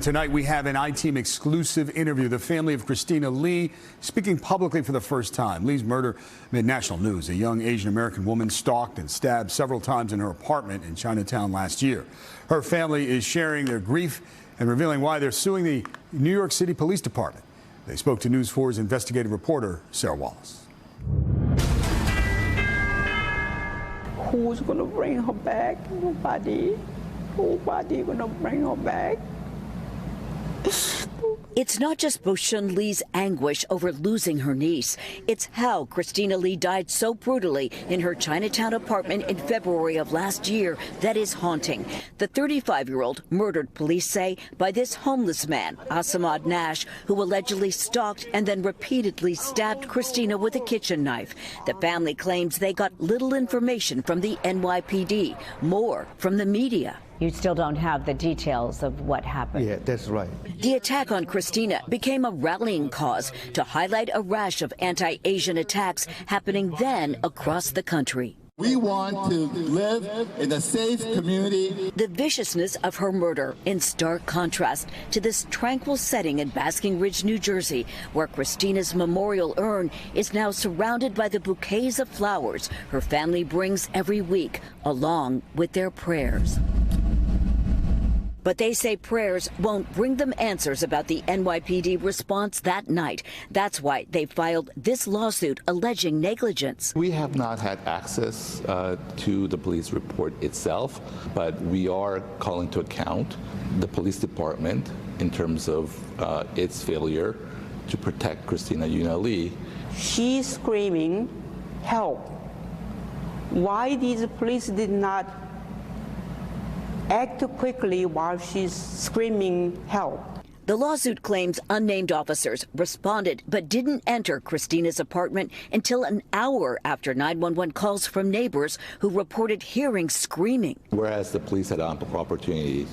up tonight, we have an I-Team exclusive interview. The family of Christina Lee speaking publicly for the first time. Lee's murder made national news. A young Asian-American woman stalked and stabbed several times in her apartment in Chinatown last year. Her family is sharing their grief and revealing why they're suing the New York City Police Department. They spoke to News 4's investigative reporter, Sarah Wallace. Who's going to bring her back? Nobody. Nobody going to bring her back. It's not just Boshun Lee's anguish over losing her niece. It's how Christina Lee died so brutally in her Chinatown apartment in February of last year that is haunting. The 35-year-old murdered, police say, by this homeless man, Asamad Nash, who allegedly stalked and then repeatedly stabbed Christina with a kitchen knife. The family claims they got little information from the NYPD, more from the media. You still don't have the details of what happened. Yeah, that's right. The attack on Christina became a rallying cause to highlight a rash of anti-Asian attacks happening then across the country. We want to live in a safe community. The viciousness of her murder in stark contrast to this tranquil setting in Basking Ridge, New Jersey, where Christina's memorial urn is now surrounded by the bouquets of flowers her family brings every week, along with their prayers. But they say prayers won't bring them answers about the NYPD response that night. That's why they filed this lawsuit alleging negligence. We have not had access to the police report itself, but we are calling to account the police department in terms of its failure to protect Christina Lee. She's screaming, help. Why these police did not act quickly while she's screaming help? The lawsuit claims unnamed officers responded but didn't enter Christina's apartment until an hour after 911 calls from neighbors who reported hearing screaming. Whereas the police had ample opportunity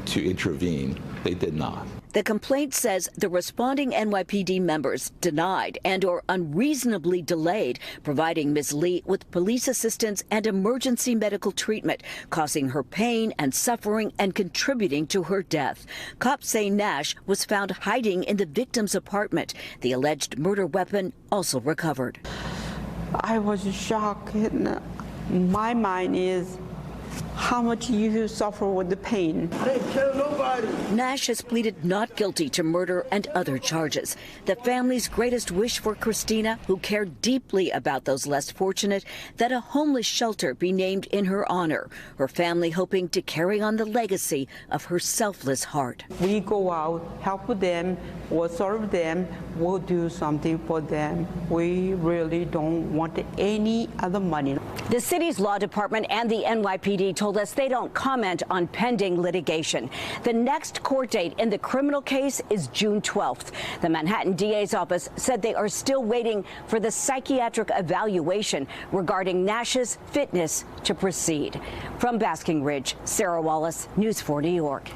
to intervene, they did not. The complaint says the responding NYPD members denied and or unreasonably delayed providing Ms. Lee with police assistance and emergency medical treatment, causing her pain and suffering and contributing to her death. Cops say Nash was found hiding in the victim's apartment. The alleged murder weapon also recovered. I was shocked. My mind is, how much you suffer with the pain. They kill nobody. Nash has pleaded not guilty to murder and other charges. The family's greatest wish for Christina, who cared deeply about those less fortunate, that a homeless shelter be named in her honor. Her family hoping to carry on the legacy of her selfless heart. We go out, help them, or serve them, we'll do something for them. We really don't want any other money. The city's law department and the NYPD told us they don't comment on pending litigation. The next court date in the criminal case is June 12th. The Manhattan DA's office said they are still waiting for the psychiatric evaluation regarding Nash's fitness to proceed. From Basking Ridge, Sarah Wallace, News 4 New York.